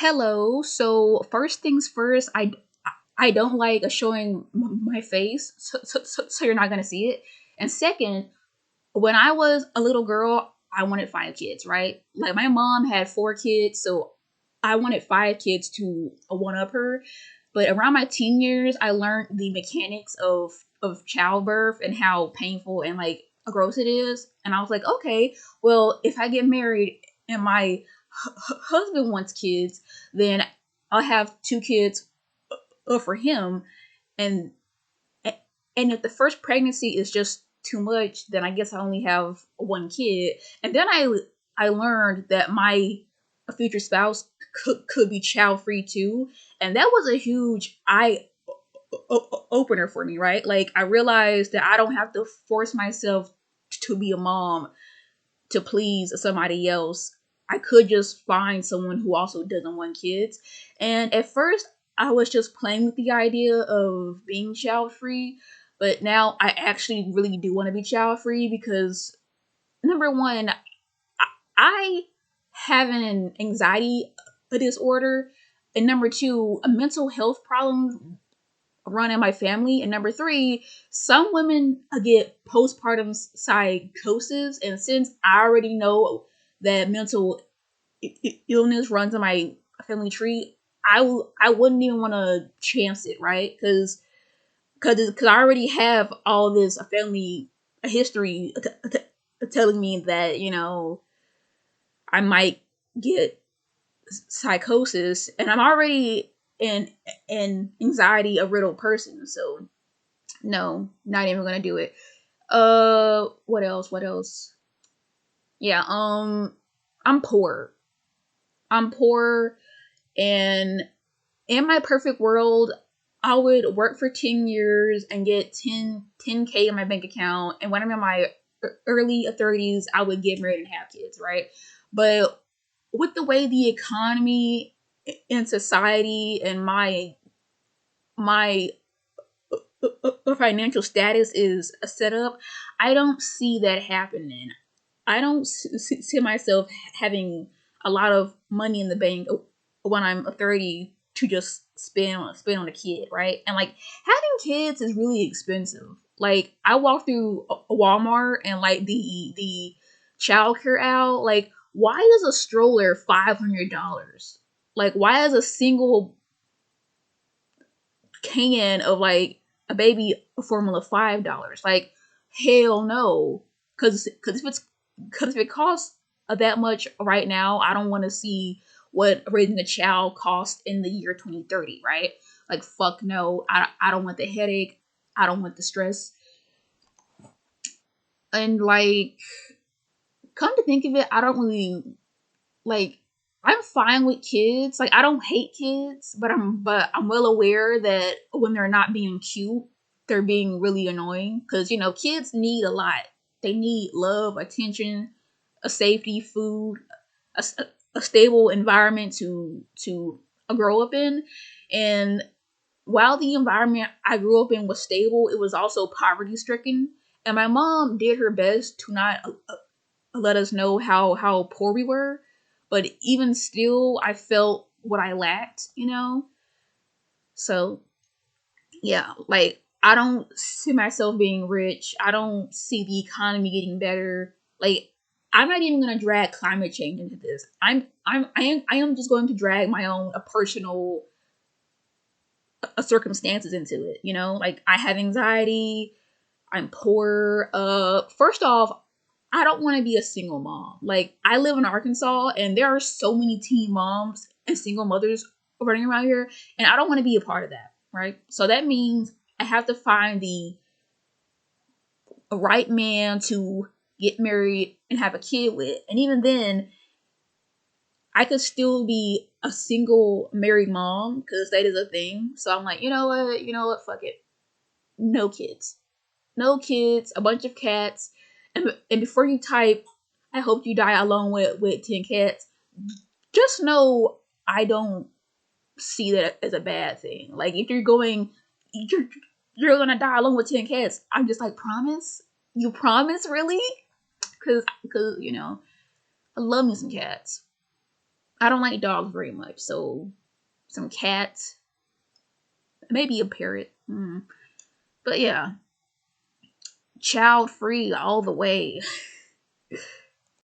Hello. So first things first, I don't like showing my face, so you're not gonna see it. And second, when I was a little girl, I wanted 5 kids, right? Like my mom had 4 kids, so I wanted 5 kids to one up her. But around my teen years, I learned the mechanics of childbirth and how painful and like gross it is. And I was like, okay, well, if I get married and my husband wants kids, then I'll have 2 kids for him. And and if the first pregnancy is just too much, then I guess I only have 1 kid. And then I learned that my future spouse could be child free too, and that was a huge eye opener for me, right? Like I realized that I don't have to force myself to be a mom to please somebody else. I could just find someone who also doesn't want kids. And at first, I was just playing with the idea of being child free, but now I actually really do want to be child free because number one, I have an anxiety disorder, and number two, a mental health problem run in my family. And number three, some women get postpartum psychosis. And since I already know that mental illness runs in my family tree, I wouldn't even want to chance it, right? Because I already have all this family history telling me that I might get psychosis, and I'm already an anxiety a riddled person, so no, not even gonna do it. What else? What else? Yeah, I'm poor. I'm poor, and in my perfect world, I would work for 10 years and get 10K in my bank account. And when I'm in my early 30s, I would get married and have kids, right? But with the way the economy in society and my financial status is set up, I don't see that happening. I don't see myself having a lot of money in the bank when I'm 30 to just spend on a kid, right? And like having kids is really expensive. Like I walk through a Walmart and like the childcare aisle, like why is a stroller $500? Like why is a single can of like a baby formula $5? Like hell no, because if it costs that much right now, I don't want to see what raising a child costs in the year 2030, right? Like fuck no, I don't want the headache, I don't want the stress, and like come to think of it, I don't really like. I'm fine with kids. Like I don't hate kids, but I'm well aware that when they're not being cute, they're being really annoying. Because kids need a lot. They need love, attention, a safety, food, a, a stable environment to grow up in. And while the environment I grew up in was stable, it was also poverty stricken. And my mom did her best to not let us know how poor we were, but even still I felt what I lacked. So yeah, like I don't see myself being rich, I don't see the economy getting better. Like I'm not even going to drag climate change into this. I am just going to drag my own personal circumstances into it. Like I have anxiety, I'm poor. First off, I don't want to be a single mom. Like I live in Arkansas, and there are so many teen moms and single mothers running around here, and I don't want to be a part of that. Right. So that means I have to find the right man to get married and have a kid with, and even then, I could still be a single married mom because that is a thing. So I'm like, you know what, fuck it, no kids. No kids, a bunch of cats, and before you type, I hope you die alone with 10 cats. Just know I don't see that as a bad thing. Like if you're you're gonna die alone with 10 cats. I'm just like, promise? You promise, really? Cause I love me some cats. I don't like dogs very much, so some cats, maybe a parrot. But yeah, child free all the way.